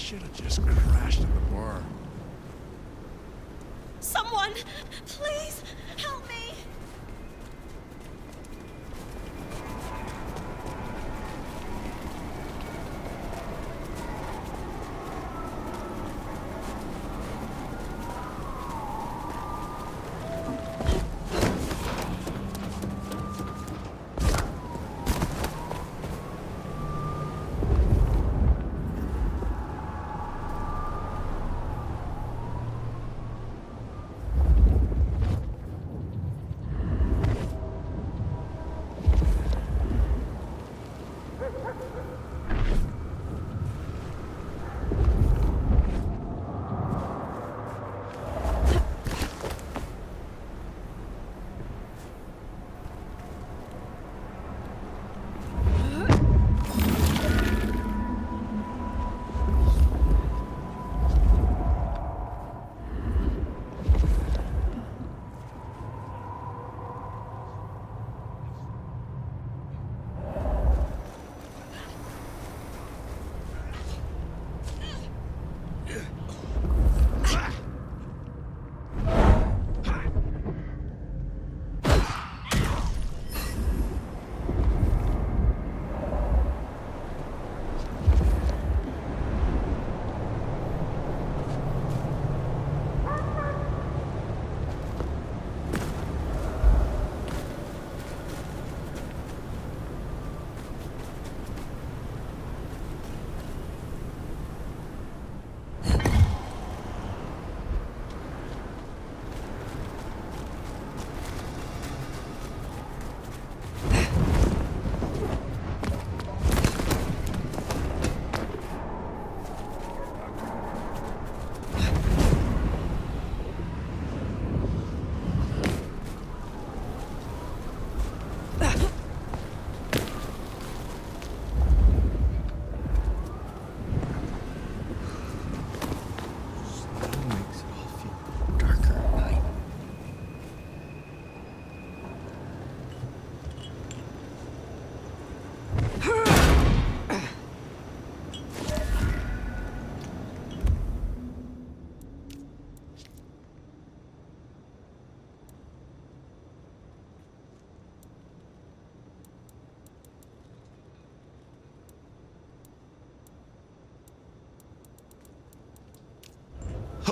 should have just crashed at the bar. Someone, please help me.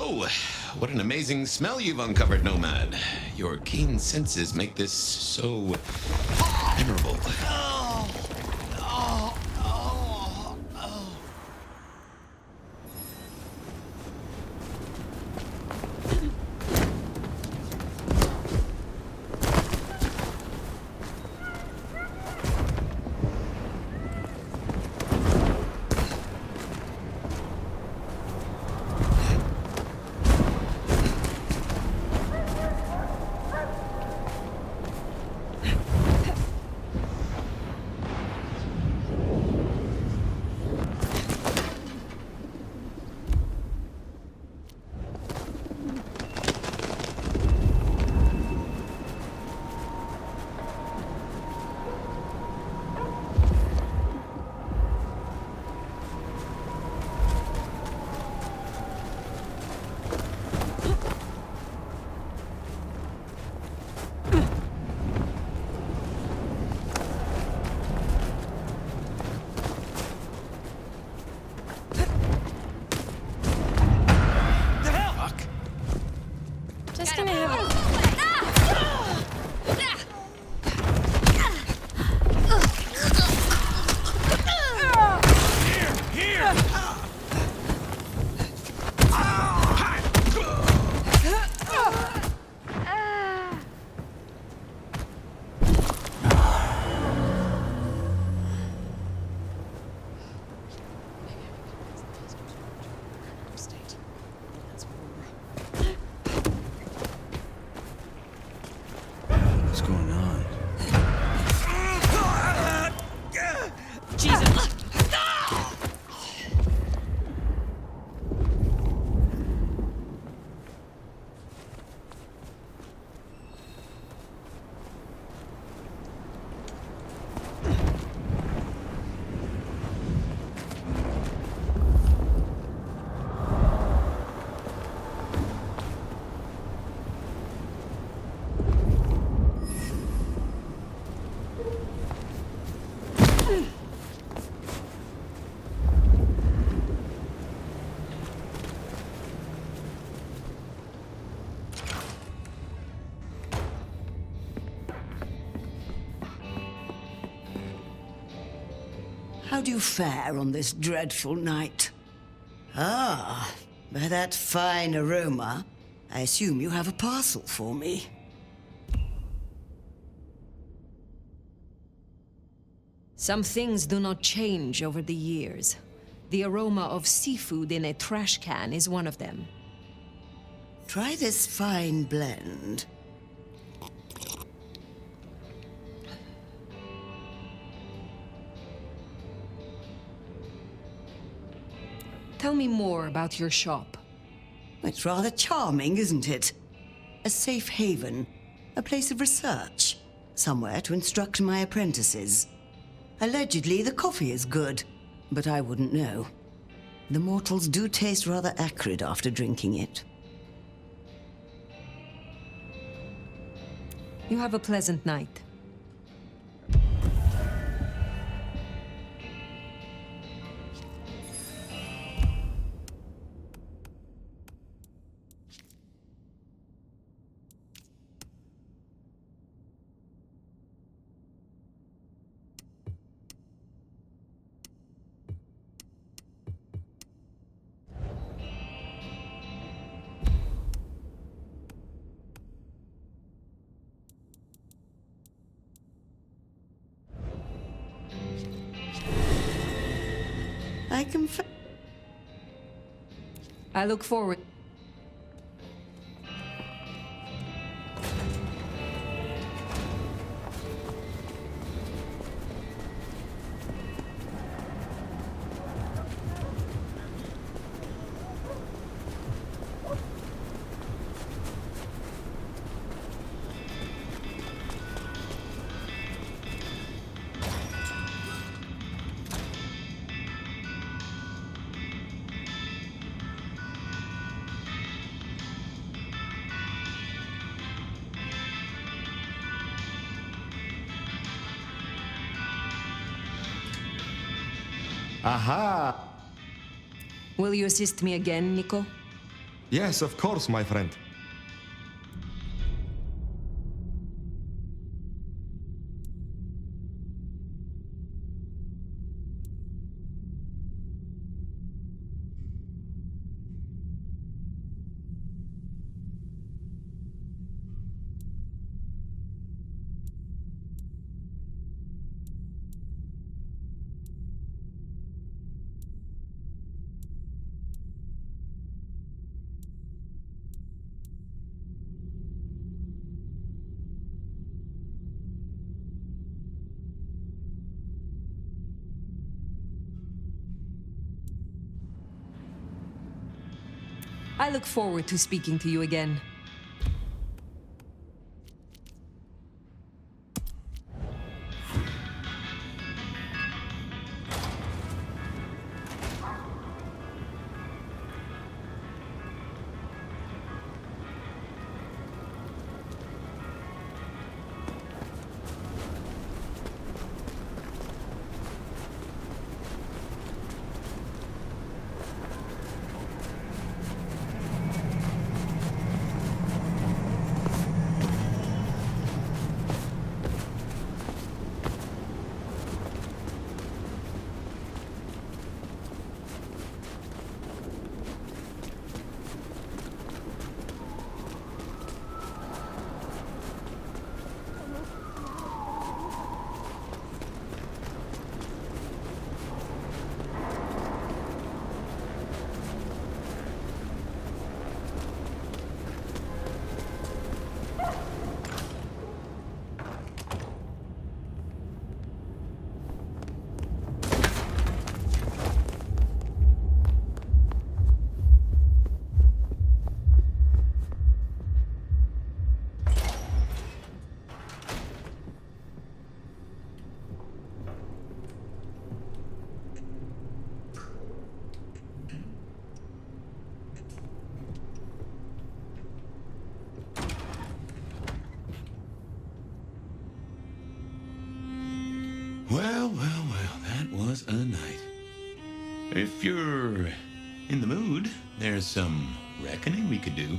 Oh, what an amazing smell you've uncovered, Nomad. Your keen senses make this so memorable. How do you fare on this dreadful night? Ah, by that fine aroma, I assume you have a parcel for me. Some things do not change over the years. The aroma of seafood in a trash can is one of them. Try this fine blend. Tell me more about your shop. It's rather charming, isn't it? A safe haven, a place of research, somewhere to instruct my apprentices. Allegedly, the coffee is good, but I wouldn't know. The mortals do taste rather acrid after drinking it. You have a pleasant night. I confess. I look forward. Aha! Will you assist me again, Nico? Yes, of course, my friend. I look forward to speaking to you again. Well, that was a night. If you're in the mood, there's some reckoning we could do.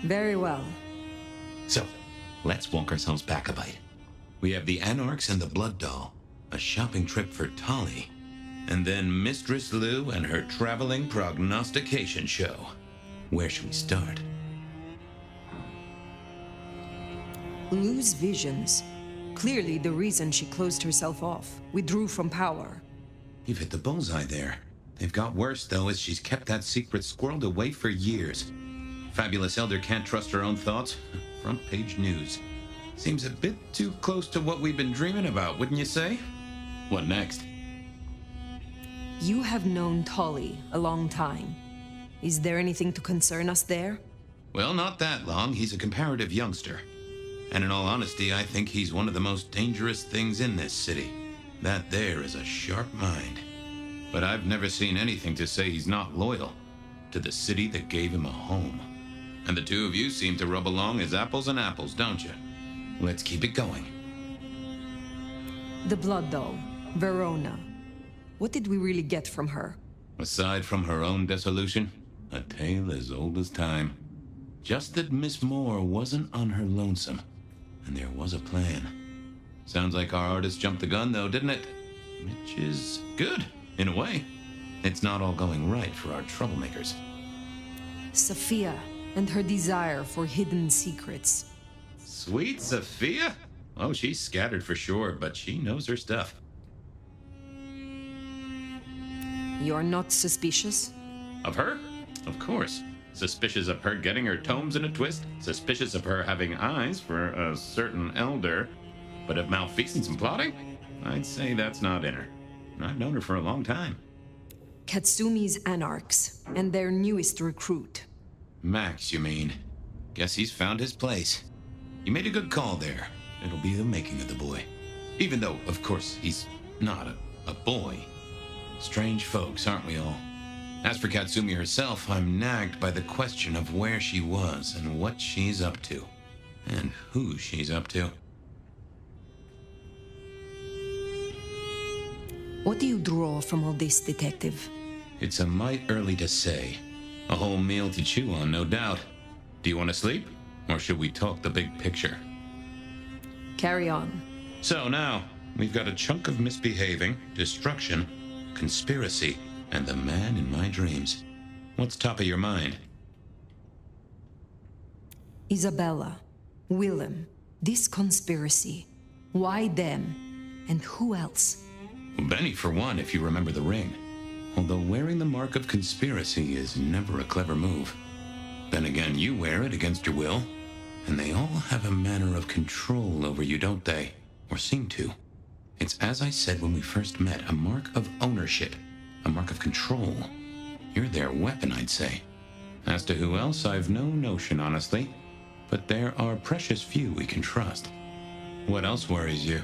Very well. So, let's walk ourselves back a bite. We have the Anarchs and the Blood Doll, a shopping trip for Tali, And then Mistress Lou and her traveling prognostication show. Where should we start? Lou's visions. Clearly the reason she closed herself off, withdrew from power. You've hit the bullseye there. They've got worse, though, as she's kept that secret squirreled away for years. Fabulous Elder can't trust her own thoughts. Front page news. Seems a bit too close to what we've been dreaming about, wouldn't you say? What next? You have known Tolly a long time. Is there anything to concern us there? Well, not that long. He's a comparative youngster. And in all honesty, I think he's one of the most dangerous things in this city. That there is a sharp mind. But I've never seen anything to say he's not loyal to the city that gave him a home. And the two of you seem to rub along as apples and apples, don't you? Let's keep it going. The Blood Doll, Verona. What did we really get from her? Aside from her own dissolution, a tale as old as time. Just that Miss Moore wasn't on her lonesome, and there was a plan. Sounds like our artist jumped the gun, though, didn't it? Which is good, in a way. It's not all going right for our troublemakers. Sophia and her desire for hidden secrets. Sweet Sophia? Oh, she's scattered for sure, but she knows her stuff. You're not suspicious? Of her? Of course. Suspicious of her getting her tomes in a twist. Suspicious of her having eyes for a certain elder. But of malfeasance and plotting? I'd say that's not in her. I've known her for a long time. Katsumi's Anarchs, and their newest recruit. Max, you mean? Guess he's found his place. You made a good call there. It'll be the making of the boy. Even though, of course, he's not a boy. Strange folks, aren't we all? As for Katsumi herself, I'm nagged by the question of where she was and what she's up to. And who she's up to. What do you draw from all this, Detective? It's a mite early to say. A whole meal to chew on, no doubt. Do you want to sleep? Or should we talk the big picture? Carry on. So now, we've got a chunk of misbehaving, destruction, conspiracy, and the man in my dreams. What's top of your mind? Isabella, Willem, this conspiracy. Why them? And who else? Benny, for one, if you remember the ring. Although wearing the mark of conspiracy is never a clever move. Then again, you wear it against your will. And they all have a manner of control over you, don't they? Or seem to. It's as I said when we first met, a mark of ownership. A mark of control. You're their weapon, I'd say. As to who else, I've no notion, honestly. But there are precious few we can trust. What else worries you?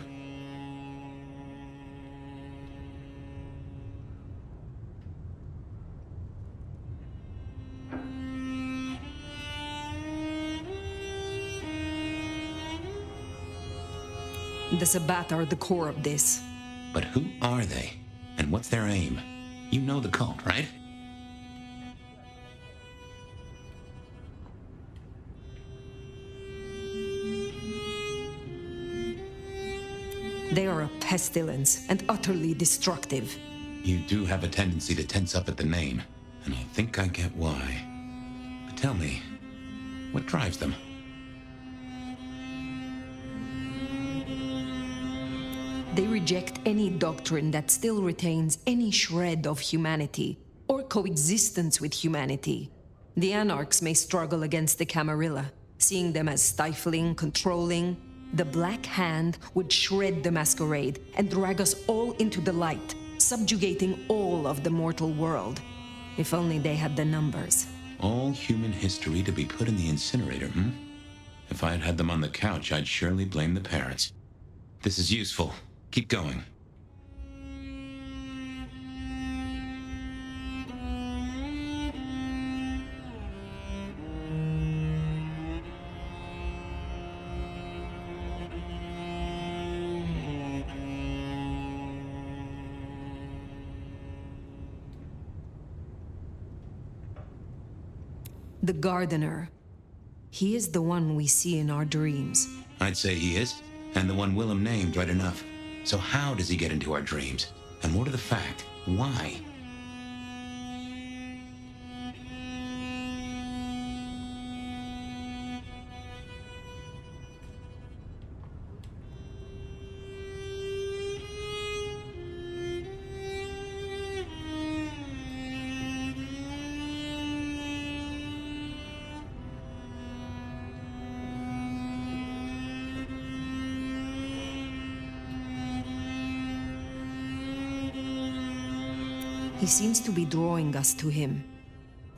The Sabbat are the core of this. But who are they? And what's their aim? You know the cult, right? They are a pestilence and utterly destructive. You do have a tendency to tense up at the name, and I think I get why. But tell me, what drives them? They reject any doctrine that still retains any shred of humanity or coexistence with humanity. The Anarchs may struggle against the Camarilla, seeing them as stifling, controlling. The Black Hand would shred the Masquerade and drag us all into the light, subjugating all of the mortal world. If only they had the numbers. All human history to be put in the incinerator, hmm? If I had had them on the couch, I'd surely blame the parents. This is useful. Keep going. The Gardener. He is the one we see in our dreams. I'd say he is, and the one Willem named right enough. So how does he get into our dreams? And more to the fact, why? He seems to be drawing us to him.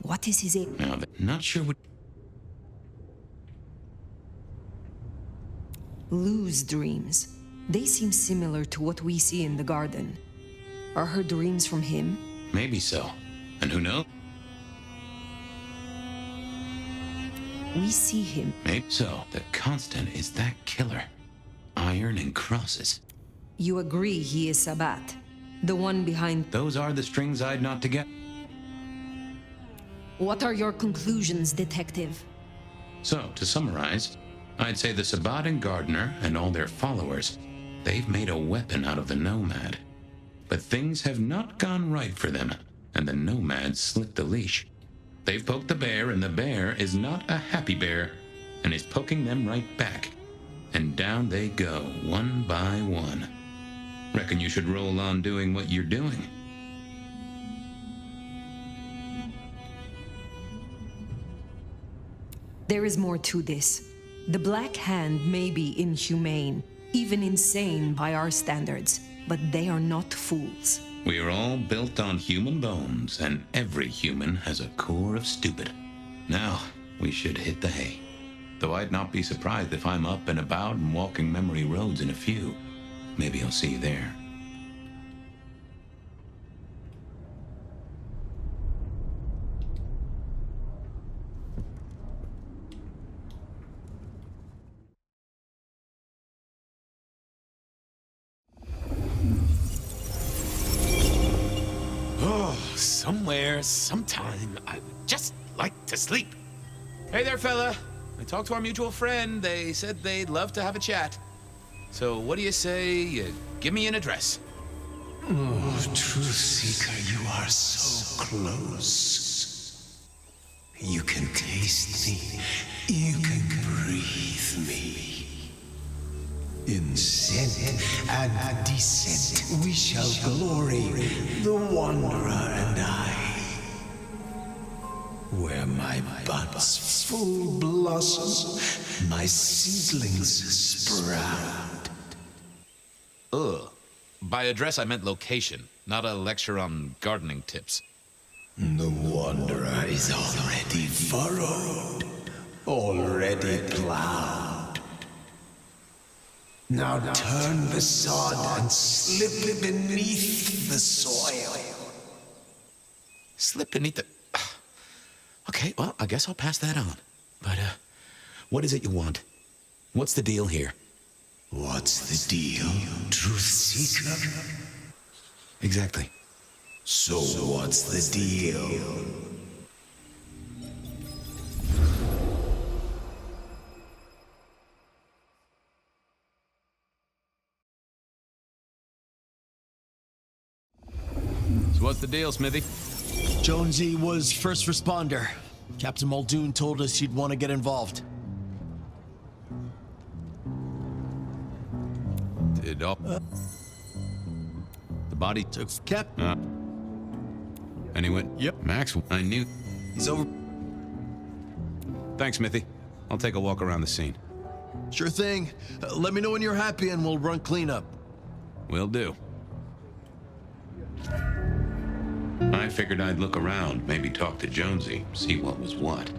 What is his aim? Now, not sure what... Lou's dreams. They seem similar to what we see in the garden. Are her dreams from him? Maybe so. And who knows? We see him. Maybe so. The Constant is that killer. Iron and crosses. You agree he is Sabat, the one behind... Those are the strings I'd not to get. What are your conclusions, detective? So, to summarize, I'd say the Sabbat and Gardner and all their followers, they've made a weapon out of the Nomad. But things have not gone right for them, and the Nomad slipped the leash. They've poked the bear, and the bear is not a happy bear, and is poking them right back. And down they go, one by one. Reckon you should roll on doing what you're doing. There is more to this. The Black Hand may be inhumane, even insane by our standards, but they are not fools. We are all built on human bones, and every human has a core of stupid. Now, we should hit the hay. Though I'd not be surprised if I'm up and about and walking memory roads in a few. Maybe I'll see you there. Somewhere, sometime, I would just like to sleep. Hey there, fella. I talked to our mutual friend. They said they'd love to have a chat. So what do you say you give me an address? Oh, Truth Seeker, you are so close. You can taste me. You can breathe me. In scent and descent we shall glory, the Wanderer and I. Where my buds full blossom, my seedlings sprout. Ugh. By address, I meant location, not a lecture on gardening tips. The Wanderer is already furrowed, already plowed. Now turn the sod and slip beneath the soil. Slip beneath the... Okay, well, I guess I'll pass that on. But, what is it you want? What's the deal here? What's the deal, Truth Seeker? Exactly. So what's the deal? So what's the deal, Smithy? Jonesy was first responder. Captain Muldoon told us you'd want to get involved. Did all... The body took... Cap, Anyway, Yep. Max, I knew... he's over. Thanks, Smithy. I'll take a walk around the scene. Sure thing. Let me know when you're happy and we'll run cleanup. Will do. I figured I'd look around, maybe talk to Jonesy, see what was what.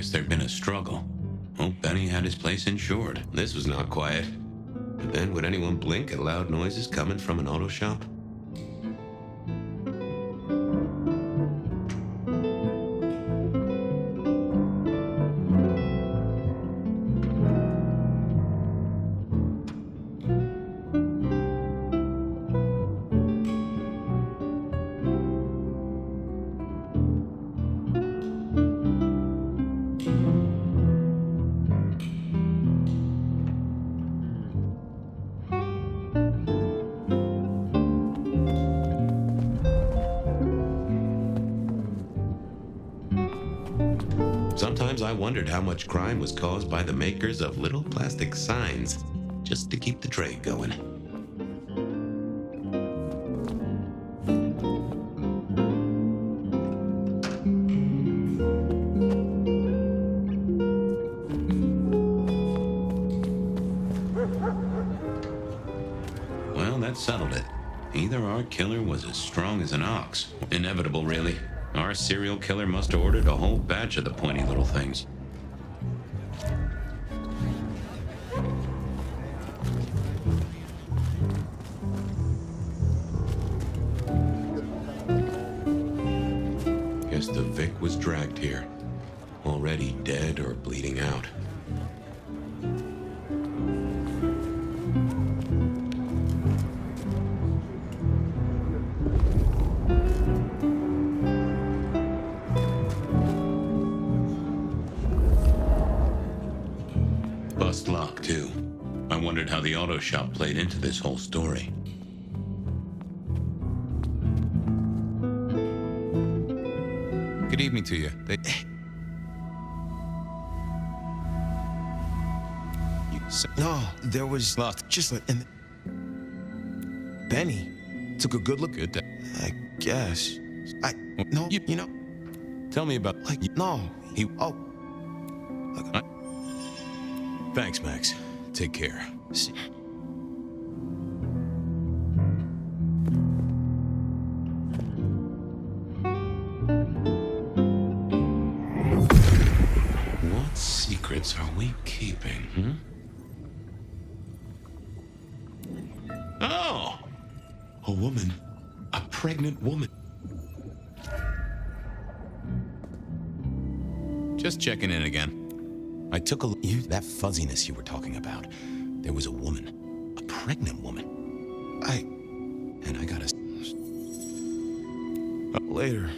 Guess there'd been a struggle. Oh, Benny had his place insured. This was not quiet. But then would anyone blink at loud noises coming from an auto shop? Sometimes I wondered how much crime was caused by the makers of little plastic signs, just to keep the trade going. Well, that settled it. Either our killer was as strong as an ox. Inevitable, really. Our serial killer must have ordered a whole batch of the pointy little things. Guess the Vic was dragged here, already dead or bleeding out. Bust lock, too. I wondered how the auto shop played into this whole story. Good evening to you. No, there was Lost. just and Benny took a good look. Good. I guess. No, you know, Tell me about no. he. Oh, Thanks, Max. Take care. see, What secrets are we keeping, Oh! A woman. A pregnant woman. Just checking in again. I took a look. That fuzziness you were talking about. There was a woman. A pregnant woman. And I gotta. later.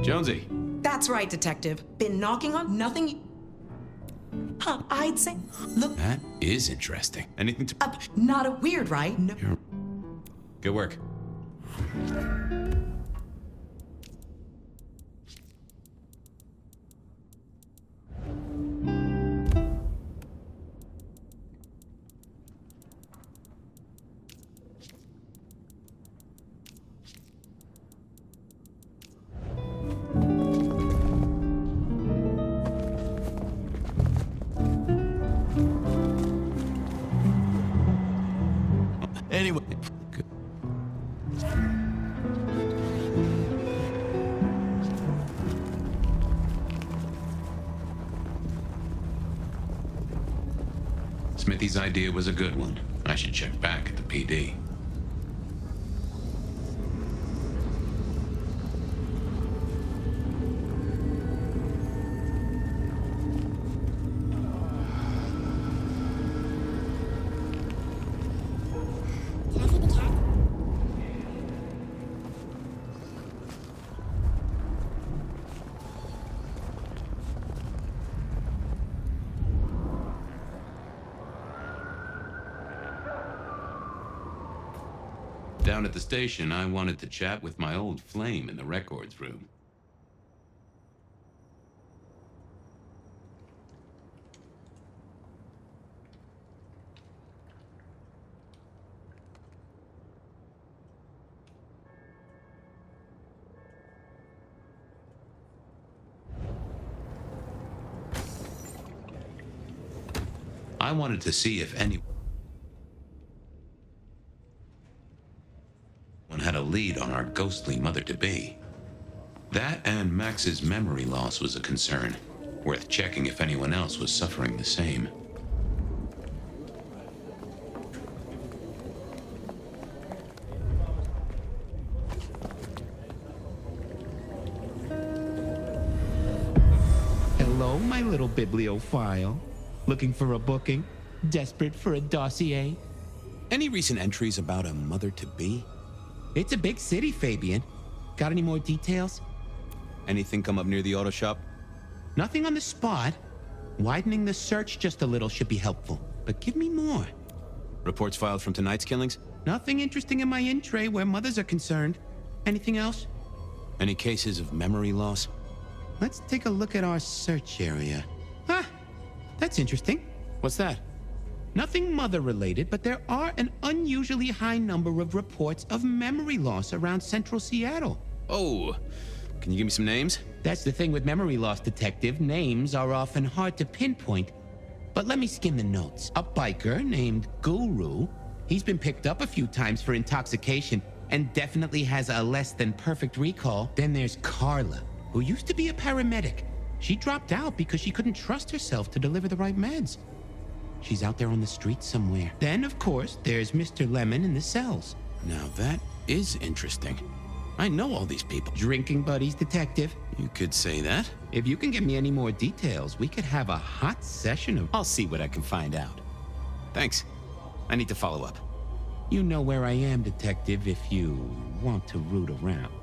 Jonesy. That's right, Detective. Been knocking on nothing. Huh, I'd say. Look That is interesting. Anything to. up. Not a weird, right? No. Good work. Anyway, Good. Smithy's idea was a good one. I should check back at the PD. Down at the station, I wanted to chat with my old flame in the records room. wanted to see if anyone had a lead on our ghostly mother-to-be. That and Max's memory loss was a concern, worth checking if anyone else was suffering the same. Hello, my little bibliophile. Looking for a booking? Desperate for a dossier? Any recent entries about a mother-to-be? It's a big city, Fabian. Got any more details? Anything come up near the auto shop? Nothing on the spot. Widening the search just a little should be helpful, but give me more. Reports filed from tonight's killings? Nothing interesting in my in-tray where mothers are concerned. Anything else? Any cases of memory loss? Let's take a look at our search area. Ah, that's interesting. What's that? Nothing mother-related, but there are an unusually high number of reports of memory loss around central Seattle. Oh, can you give me some names? That's the thing with memory loss, Detective. Names are often hard to pinpoint. But let me skim the notes. A biker named Guru. He's been picked up a few times for intoxication and definitely has a less than perfect recall. Then there's Carla, who used to be a paramedic. She dropped out because she couldn't trust herself to deliver the right meds. She's out there on the street somewhere. Then, of course, there's Mr. Lemon in the cells. Now that is interesting. I know all these people. Drinking buddies, Detective. You could say that. If you can give me any more details, we could have a hot session of... I'll see what I can find out. Thanks. I need to follow up. You know where I am, Detective, if you want to root around.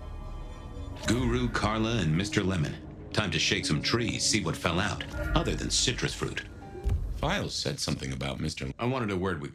Guru, Carla, and Mr. Lemon. Time to shake some trees, see what fell out, other than citrus fruit. Files said something about Mr. I wanted a word with...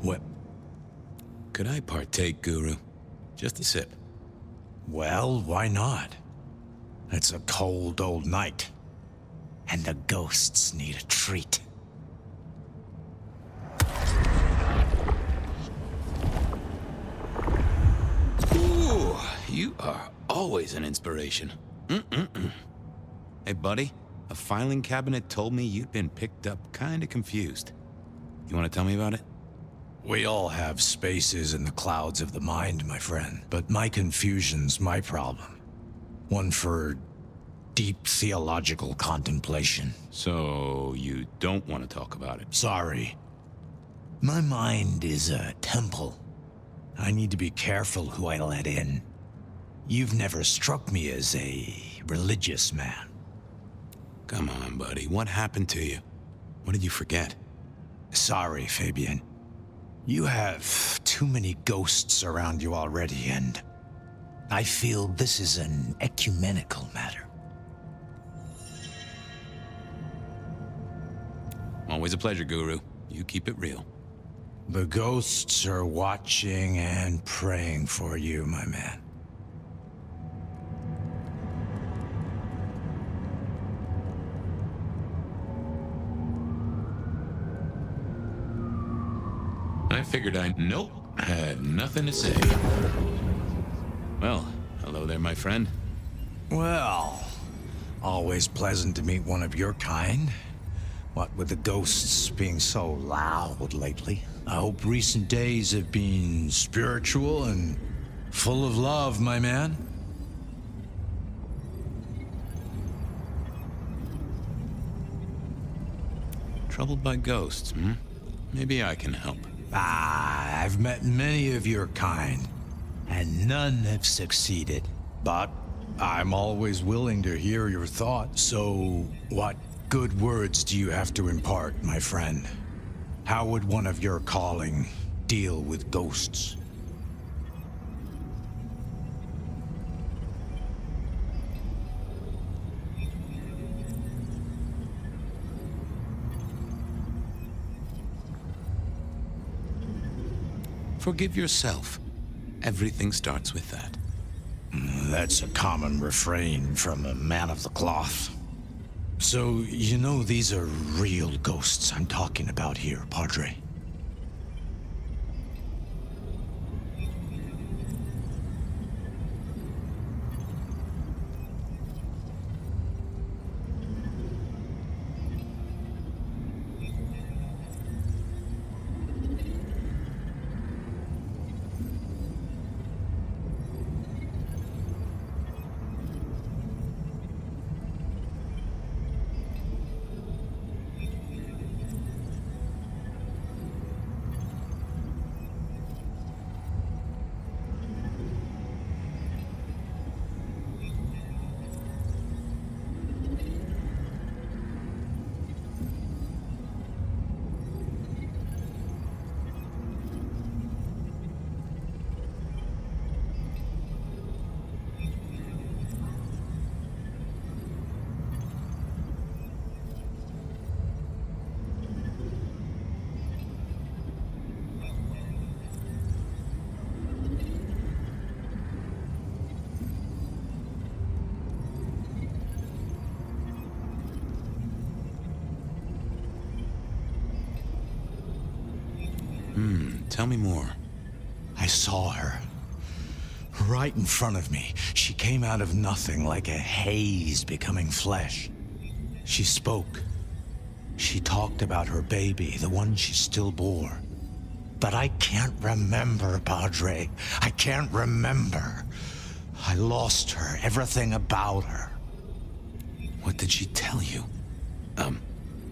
What? Could I partake, Guru? Just a sip. Well, why not? It's a cold old night, and the ghosts need a treat. Ooh, you are always an inspiration. Hey, buddy, a filing cabinet told me you'd been picked up kinda confused. You wanna tell me about it? We all have spaces in the clouds of the mind, my friend. But my confusion's my problem. One for deep theological contemplation. So, you don't want to talk about it? Sorry. My mind is a temple. I need to be careful who I let in. You've never struck me as a religious man. Come on, buddy. What happened to you? What did you forget? Sorry, Fabian. You have too many ghosts around you already, and I feel this is an ecumenical matter. Always a pleasure, Guru. You keep it real. The ghosts are watching and praying for you, my man. I figured Nope. Had nothing to say. Well, hello there, my friend. Well, always pleasant to meet one of your kind. What with the ghosts being so loud lately. I hope recent days have been spiritual and full of love, my man. Troubled by ghosts, hmm? Maybe I can help. I've met many of your kind, and none have succeeded. But I'm always willing to hear your thoughts. So, what good words do you have to impart, my friend? How would one of your calling deal with ghosts? Forgive yourself. Everything starts with that. That's a common refrain from a man of the cloth. So, you know these are real ghosts I'm talking about here, Padre. Tell me more. I saw her. Right in front of me. She came out of nothing, like a haze becoming flesh. She spoke. She talked about her baby, the one she still bore. But I can't remember, Padre. I can't remember. I lost her, everything about her. What did she tell you?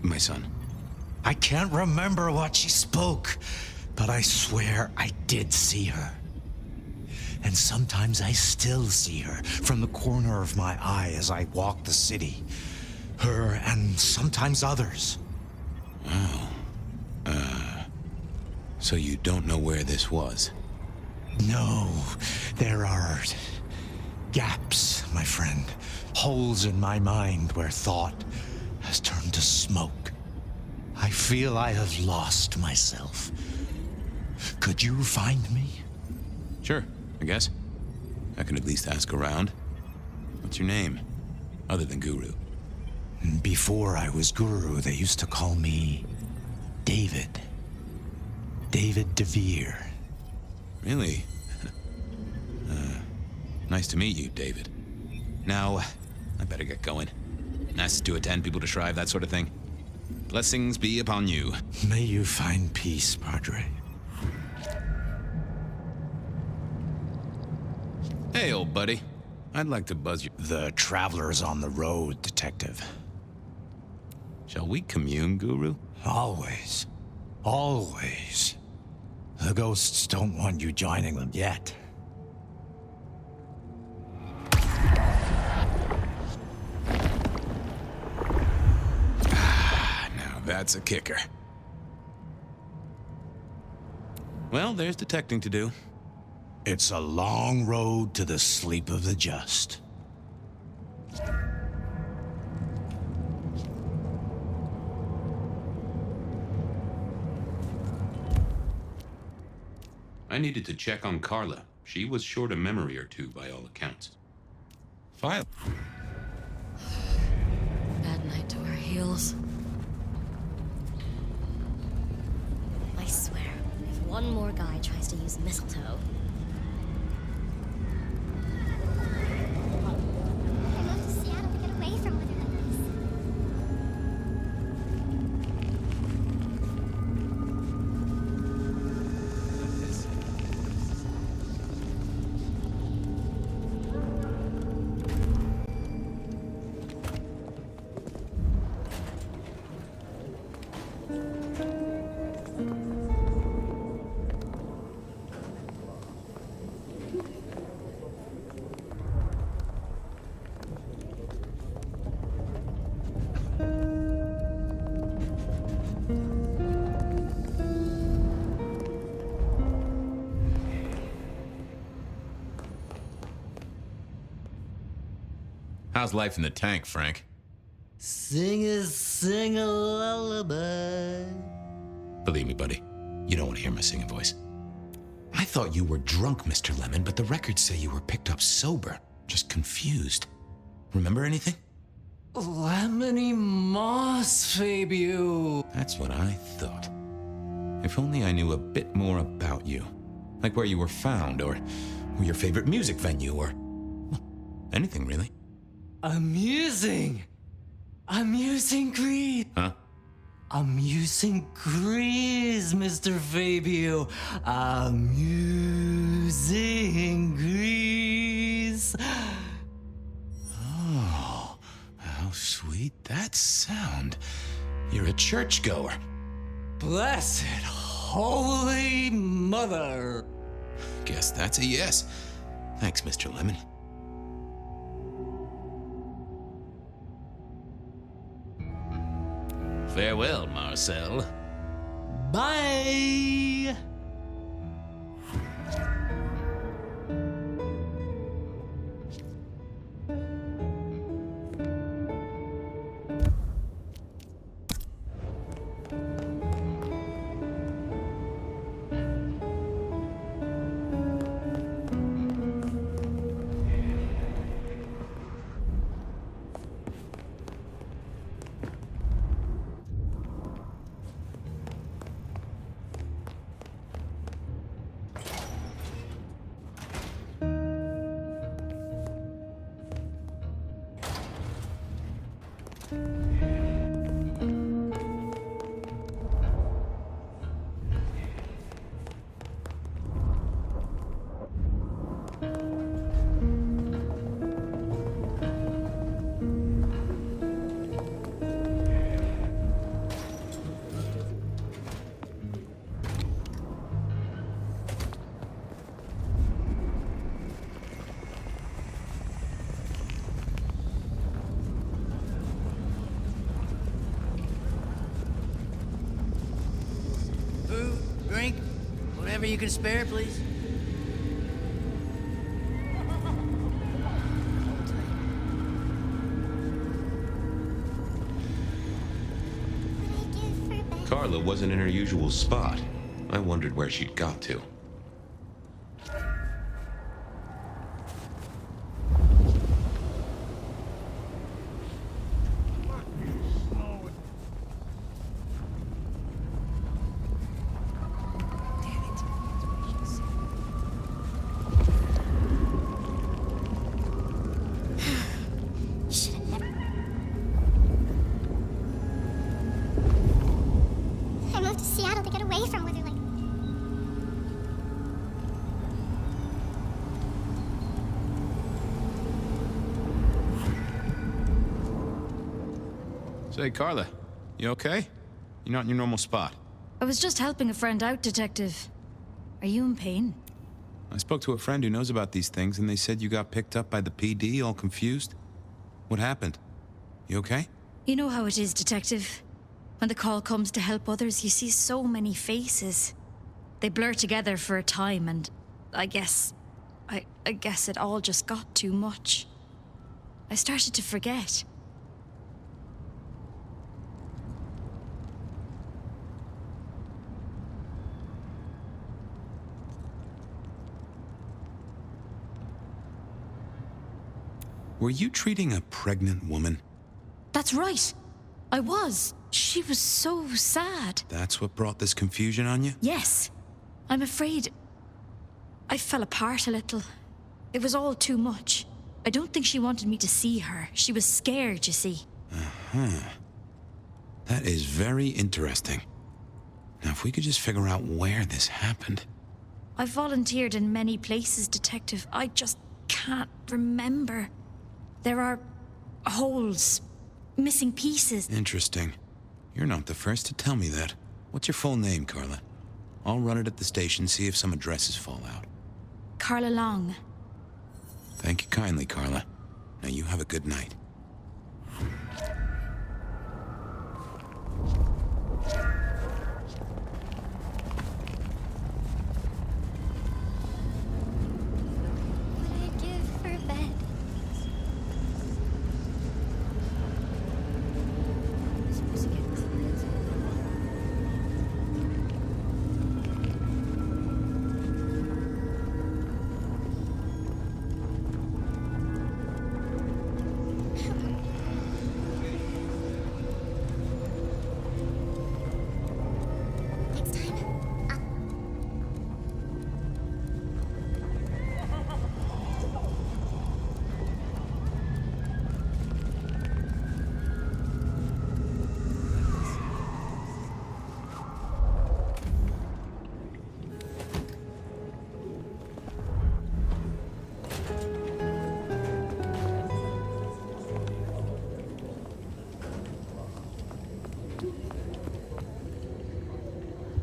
My son. I can't remember what she spoke, but I swear I did see her. And sometimes I still see her from the corner of my eye as I walk the city. Her and sometimes others. Wow. So you don't know where this was? No, there are gaps, my friend. Holes in my mind where thought has turned to smoke. I feel I have lost myself. Could you find me? Sure, I guess. I can at least ask around. What's your name? Other than Guru. Before I was Guru, they used to call me David. David DeVere. Really? Nice to meet you, David. Now, I better get going. Nice to attend, people to shrive, that sort of thing. Blessings be upon you. May you find peace, Padre. Hey, old buddy. I'd like to buzz you. The traveler's on the road, Detective. Shall we commune, Guru? Always. Always. The ghosts don't want you joining them yet. Now that's a kicker. Well, there's detecting to do. It's a long road to the sleep of the just. I needed to check on Carla. She was short a memory or two by all accounts. File. Bad night to our heels. I swear, if one more guy tries to use mistletoe... I moved to Seattle to get away from weather like this. How's life in the tank, Frank? Sing a lullaby. Believe me, buddy, you don't want to hear my singing voice. I thought you were drunk, Mr. Lemon, but the records say you were picked up sober, just confused. Remember anything? Lemony Moss, Fabio. That's what I thought. If only I knew a bit more about you. Like where you were found, or your favorite music venue, or well, anything really. Amusing Grease. Huh? Amusing Grease, Mr. Fabio. Amusing Grease. Oh, how sweet that sound. You're a churchgoer. Blessed Holy Mother. Guess that's a yes. Thanks, Mr. Lemon. Farewell, Marcel. Bye. Drink, whatever you can spare, please. Carla wasn't in her usual spot. I wondered where she'd got to. Say, Carla, you okay? You're not in your normal spot. I was just helping a friend out, Detective. Are you in pain? I spoke to a friend who knows about these things, and they said you got picked up by the PD, all confused. What happened? You okay? You know how it is, Detective. When the call comes to help others, you see so many faces. They blur together for a time, and I guess it all just got too much. I started to forget. Were you treating a pregnant woman? That's right. I was. She was so sad. That's what brought this confusion on you? Yes. I'm afraid I fell apart a little. It was all too much. I don't think she wanted me to see her. She was scared, you see. That is very interesting. Now, if we could just figure out where this happened. I've volunteered in many places, Detective. I just can't remember. There are holes, missing pieces. Interesting. You're not the first to tell me that. What's your full name, Carla? I'll run it at the station, see if some addresses fall out. Carla Long. Thank you kindly, Carla. Now you have a good night.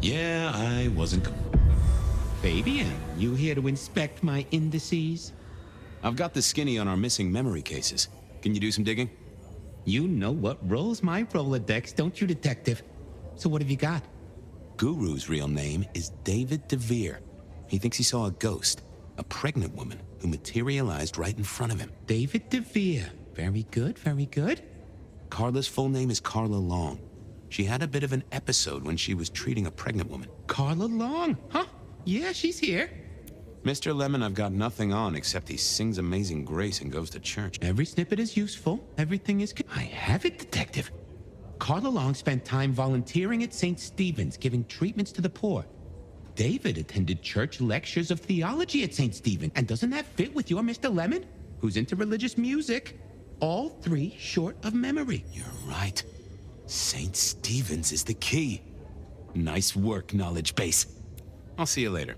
Yeah, I wasn't. Fabian, you here to inspect my indices? I've got the skinny on our missing memory cases. Can you do some digging? You know what rolls my Rolodex, don't you, Detective? So what have you got? Guru's real name is David DeVere. He thinks he saw a ghost, a pregnant woman who materialized right in front of him. David DeVere. Very good, very good. Carla's full name is Carla Long. She had a bit of an episode when she was treating a pregnant woman. Carla Long, huh? Yeah, she's here. Mr. Lemon, I've got nothing on except he sings Amazing Grace and goes to church. Every snippet is useful. Everything is... I have it, Detective. Carla Long spent time volunteering at St. Stephen's, giving treatments to the poor. David attended church lectures of theology at St. Stephen. And doesn't that fit with your Mr. Lemon, who's into religious music? All three short of memory. You're right. St. Stephen's is the key. Nice work, knowledge base. I'll see you later.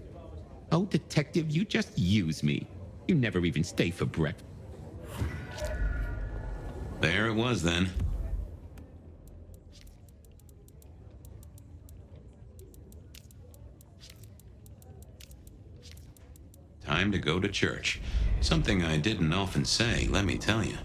Oh, Detective, you just use me. You never even stay for breakfast. There it was then. Time to go to church. Something I didn't often say, let me tell you.